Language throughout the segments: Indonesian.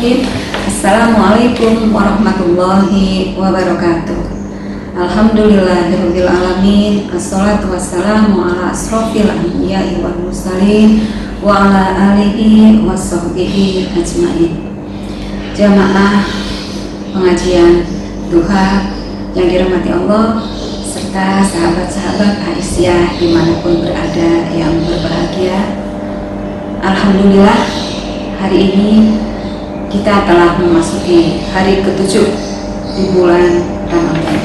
Bismillahirrahmanirrahim. Assalamualaikum warahmatullahi wabarakatuh. Alhamdulillahirabbil alamin. Assalatu wassalamu ala asrofil anbiya'i wal mursalin wa ala alihi washabbihi ajmain. Jamaah pengajian duha yang dirahmati Allah serta sahabat-sahabat Aisyah dimanapun berada yang berbahagia. Alhamdulillah, hari ini kita telah memasuki hari ke-7 di bulan Ramadan.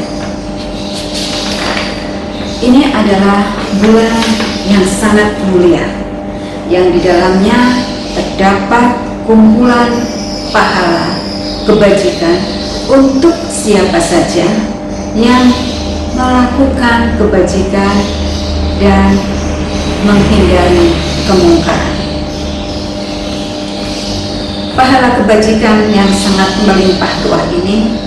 Ini adalah bulan yang sangat mulia, yang di dalamnya terdapat kumpulan pahala kebajikan untuk siapa saja yang melakukan kebajikan dan menghindari kemungkaran. Pahala kebajikan yang sangat melimpah ruah ini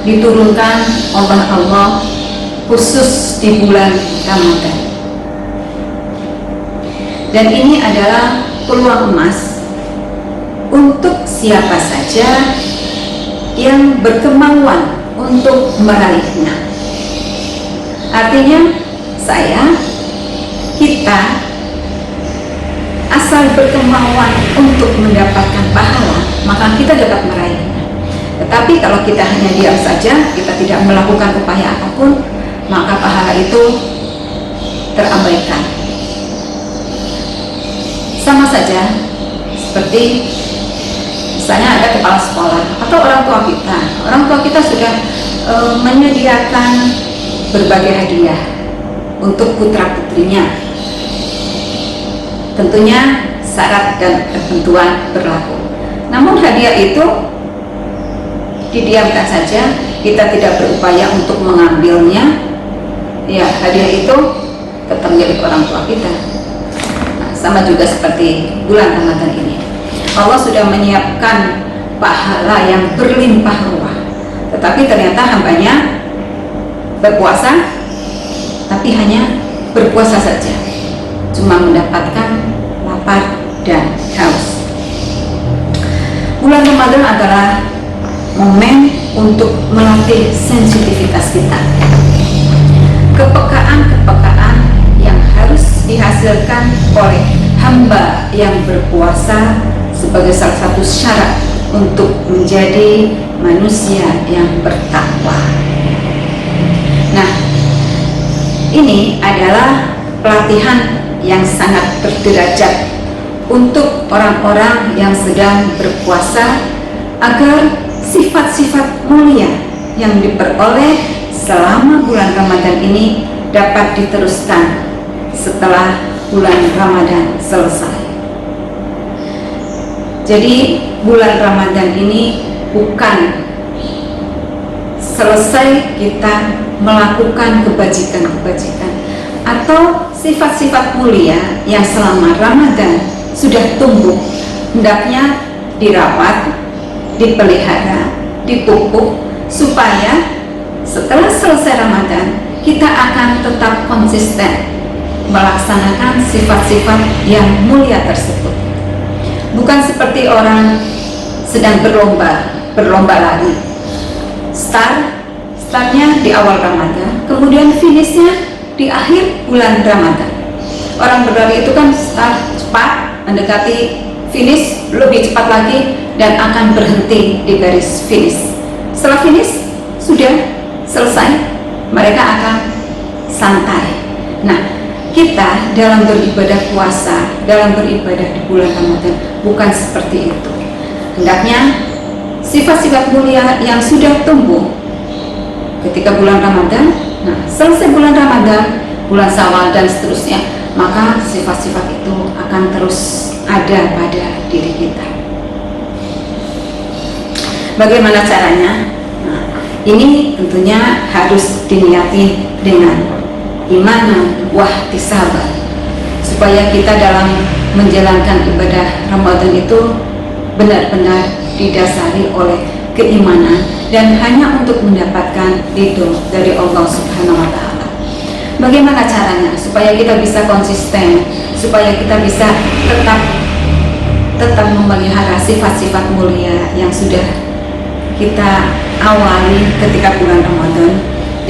diturunkan oleh Allah khusus di bulan Ramadan. Dan ini adalah peluang emas untuk siapa saja yang berkemauan untuk meraihnya. Artinya kita asal berkemauan untuk mendapatkan pahala, maka kita dapat meraihnya. Tetapi kalau kita hanya diam saja, kita tidak melakukan upaya apapun, maka pahala itu terabaikan. Sama saja seperti misalnya ada kepala sekolah atau orang tua kita. Orang tua kita sudah menyediakan berbagai hadiah untuk putra-putrinya. Tentunya syarat dan ketentuan berlaku. Namun hadiah itu didiamkan saja, kita tidak berupaya untuk mengambilnya. Ya, hadiah itu tetap milik orang tua kita. Nah, sama juga seperti bulan Ramadan ini. Allah sudah menyiapkan pahala yang berlimpah ruah. Tetapi ternyata hambanya berpuasa, tapi hanya berpuasa saja, cuma mendapatkan lapar dan haus. Bulan Ramadan adalah momen untuk melatih sensitivitas kita, kepekaan yang harus dihasilkan oleh hamba yang berpuasa sebagai salah satu syarat untuk menjadi manusia yang bertakwa. Nah, ini adalah pelatihan yang sangat berderajat untuk orang-orang yang sedang berpuasa agar sifat-sifat mulia yang diperoleh selama bulan Ramadan ini dapat diteruskan setelah bulan Ramadan selesai. Jadi bulan Ramadan ini bukan selesai kita melakukan kebajikan-kebajikan atau sifat-sifat mulia yang selama Ramadan sudah tumbuh, hendaknya dirawat, dipelihara, dipupuk, supaya setelah selesai Ramadan kita akan tetap konsisten melaksanakan sifat-sifat yang mulia tersebut. Bukan seperti orang sedang berlomba lari, startnya di awal Ramadan, kemudian finishnya di akhir bulan Ramadan. Orang berlari itu kan start cepat, mendekati finish lebih cepat lagi, dan akan berhenti di garis finish. Setelah finish sudah selesai, mereka akan santai. Nah, kita dalam beribadah puasa, dalam beribadah di bulan Ramadan bukan seperti itu. Hendaknya sifat-sifat mulia yang sudah tumbuh ketika bulan Ramadan, nah selesai bulan Ramadan, bulan Syawal dan seterusnya, maka sifat-sifat itu akan terus ada pada diri kita. Bagaimana caranya? Nah, ini tentunya harus diniati dengan iman wahtisaban, supaya kita dalam menjalankan ibadah Ramadan itu benar-benar didasari oleh keimanan dan hanya untuk mendapatkan ridho dari Allah Subhanahu wa Ta'ala. Bagaimana caranya supaya kita bisa konsisten, supaya kita bisa tetap tetap memelihara sifat-sifat mulia yang sudah kita awali ketika bulan Ramadan,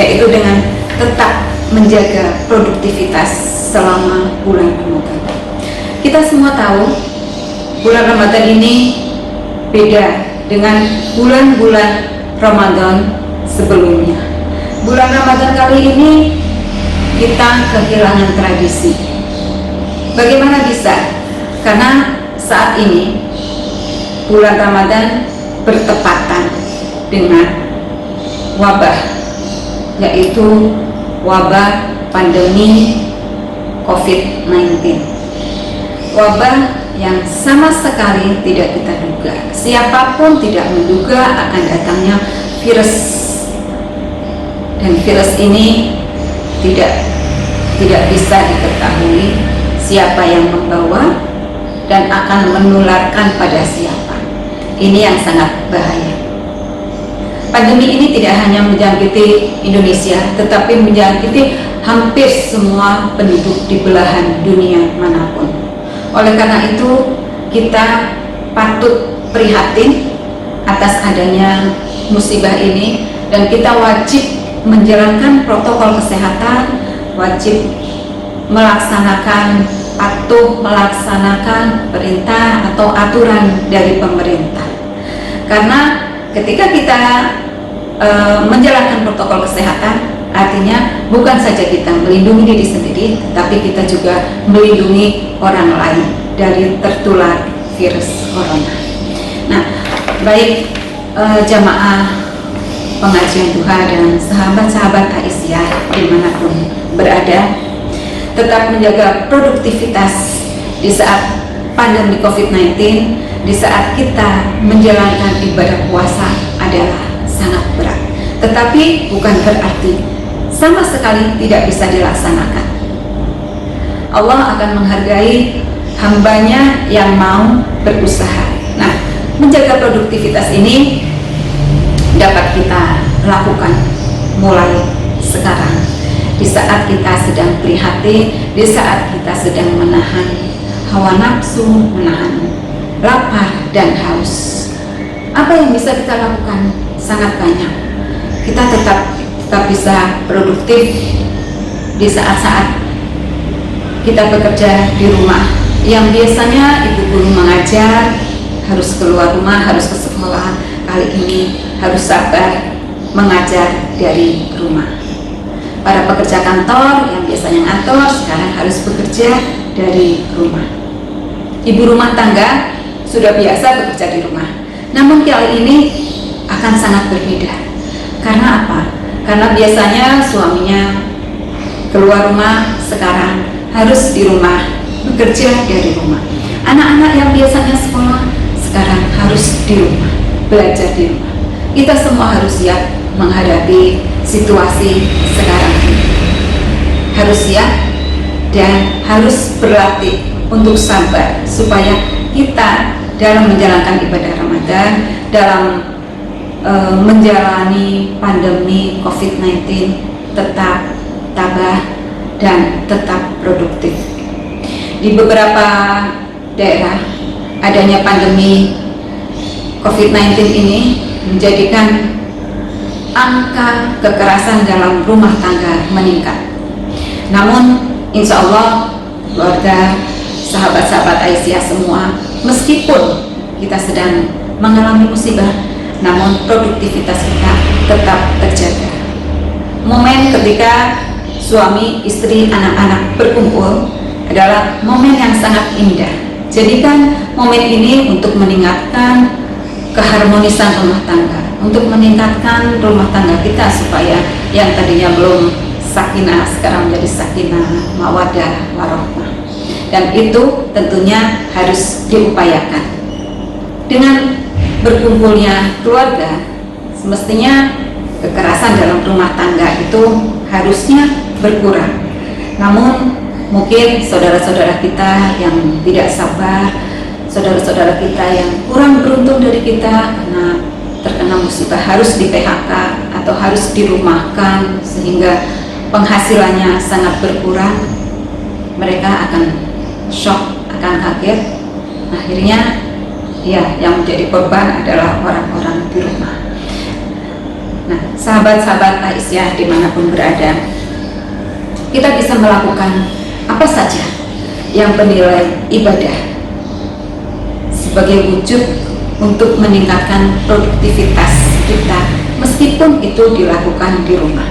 yaitu dengan tetap menjaga produktivitas selama bulan Ramadan. Kita semua tahu bulan Ramadan ini beda dengan bulan-bulan Ramadan sebelumnya. Bulan Ramadan kali ini kita kehilangan tradisi. Bagaimana bisa? Karena saat ini bulan Ramadan bertepatan dengan wabah, yaitu wabah pandemi COVID-19. Wabah yang sama sekali tidak kita duga. Siapapun tidak menduga akan datangnya virus, dan virus ini tidak bisa diketahui siapa yang membawa dan akan menularkan pada siapa. Ini yang sangat bahaya. Pandemi ini tidak hanya menjangkiti Indonesia, tetapi menjangkiti hampir semua penduduk di belahan dunia manapun. Oleh karena itu, kita patut prihatin atas adanya musibah ini, dan kita wajib menjalankan protokol kesehatan, wajib patuh melaksanakan perintah atau aturan dari pemerintah. Karena ketika kita menjalankan protokol kesehatan, artinya bukan saja kita melindungi diri sendiri, tapi kita juga melindungi orang lain dari tertular virus corona. Nah, baik jamaah pengajian duha dan sahabat-sahabat Aisyah dimanapun berada, tetap menjaga produktivitas di saat pandemi COVID-19, di saat kita menjalankan ibadah puasa adalah sangat berat. Tetapi bukan berarti sama sekali tidak bisa dilaksanakan. Allah akan menghargai hambanya yang mau berusaha. Nah, menjaga produktivitas ini dapat kita lakukan mulai sekarang, di saat kita sedang prihatin, di saat kita sedang menahan hawa nafsu, menahan lapar dan haus. Apa yang bisa kita lakukan? Sangat banyak. Kita tetap bisa produktif di saat-saat kita bekerja di rumah. Yang biasanya ibu guru mengajar, harus keluar rumah, harus ke sekolah, kali ini harus sabar mengajar dari rumah. Para pekerja kantor yang biasanya ngantor, sekarang harus bekerja dari rumah. Ibu rumah tangga sudah biasa bekerja di rumah, namun kali ini akan sangat berbeda. Karena apa? Karena biasanya suaminya keluar rumah, sekarang harus di rumah, bekerja dari rumah. Anak-anak yang biasanya sekolah, sekarang harus di rumah, belajar di rumah. Kita semua harus siap menghadapi situasi sekarang ini. Harus siap dan harus berlatih untuk sabar, supaya kita dalam menjalankan ibadah Ramadan, dalam menjalani pandemi COVID-19 tetap tabah dan tetap produktif. Di beberapa daerah, adanya pandemi COVID-19 ini menjadikan angka kekerasan dalam rumah tangga meningkat. Namun insya Allah keluarga, sahabat-sahabat Aisyah semua, meskipun kita sedang mengalami musibah, namun produktivitas kita tetap terjaga. Momen ketika suami, istri, anak-anak berkumpul adalah momen yang sangat indah. Jadikan momen ini untuk meningkatkan keharmonisan rumah tangga, untuk meningkatkan rumah tangga kita supaya yang tadinya belum sakinah sekarang menjadi sakinah, mawaddah, warahmah. Dan itu tentunya harus diupayakan. Dengan berkumpulnya keluarga, semestinya kekerasan dalam rumah tangga itu harusnya berkurang. Namun mungkin saudara-saudara kita yang tidak sabar, saudara-saudara kita yang kurang beruntung dari kita karena terkena musibah harus di PHK atau harus dirumahkan sehingga penghasilannya sangat berkurang, mereka akan shock, akan kaget, akhirnya ya yang menjadi korban adalah orang-orang di rumah. Nah, sahabat-sahabat Aisyah dimanapun berada, kita bisa melakukan apa saja yang bernilai ibadah sebagai wujud untuk meningkatkan produktivitas kita, meskipun itu dilakukan di rumah.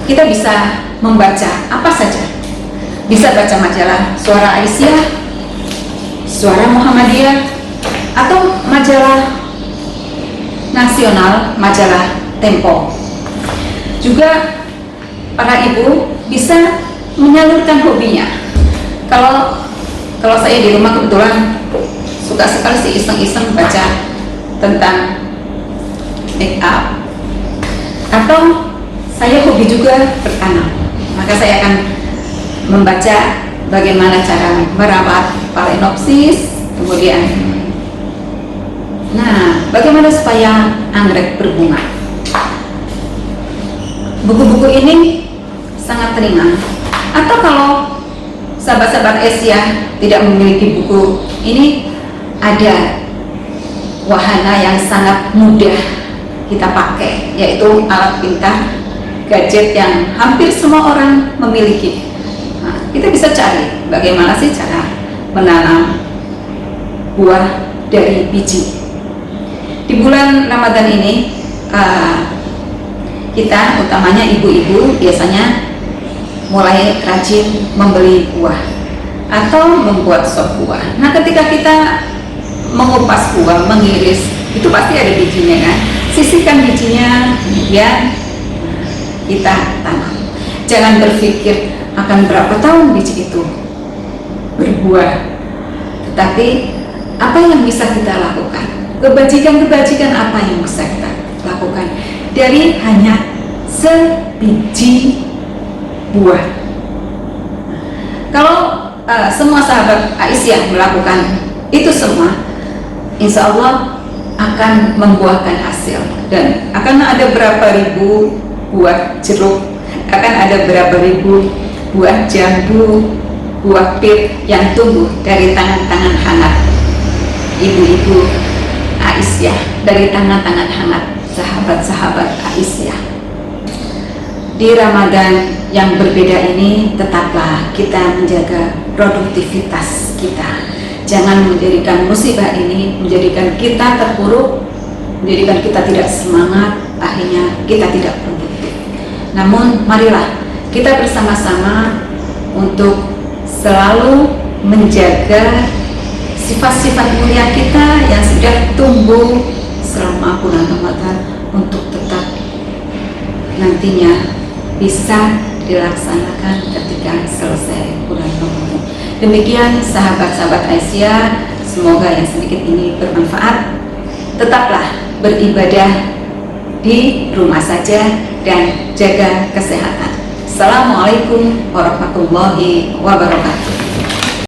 Kita bisa membaca apa saja, bisa baca majalah Suara Aisyah, Suara Muhammadiyah, atau majalah nasional, majalah Tempo. Juga para ibu bisa menyalurkan hobinya. Kalau saya di rumah kebetulan suka sekali sih iseng-iseng baca tentang make up, atau saya hobi juga bertanam, maka saya akan membaca bagaimana cara merawat Phalaenopsis, kemudian bagaimana supaya anggrek berbunga. Buku-buku ini sangat ringan. Atau kalau sahabat-sahabat Aisyah tidak memiliki buku ini, ada wahana yang sangat mudah kita pakai, yaitu alat pintar, gadget yang hampir semua orang memiliki. Kita bisa cari bagaimana sih cara menanam buah dari biji. Di bulan Ramadan ini kita, utamanya ibu-ibu, biasanya mulai rajin membeli buah atau membuat sop buah. Nah, ketika kita mengupas buah, mengiris, itu pasti ada bijinya kan. Sisihkan bijinya, kemudian kita tanam. Jangan berpikir akan berapa tahun biji itu berbuah, tetapi apa yang bisa kita lakukan, kebajikan-kebajikan apa yang bisa kita lakukan dari hanya sebiji buah. Kalau semua sahabat Aisyah melakukan itu semua, insya Allah akan membuahkan hasil, dan akan ada berapa ribu buah jeruk, akan ada berapa ribu buah jambu, buah pir yang tumbuh dari tangan-tangan hangat ibu-ibu Aisyah, dari tangan-tangan hangat sahabat-sahabat Aisyah. Di Ramadan yang berbeda ini, tetaplah kita menjaga produktivitas kita. Jangan menjadikan musibah ini menjadikan kita terpuruk, menjadikan kita tidak semangat, akhirnya kita tidak produktif. Namun marilah kita bersama-sama untuk selalu menjaga sifat-sifat mulia kita yang sudah tumbuh selama bulan Ramadan untuk tetap nantinya bisa dilaksanakan ketika selesai bulan Ramadan. Demikian sahabat-sahabat Aisyah, semoga yang sedikit ini bermanfaat. Tetaplah beribadah di rumah saja dan jaga kesehatan. Assalamualaikum warahmatullahi wabarakatuh.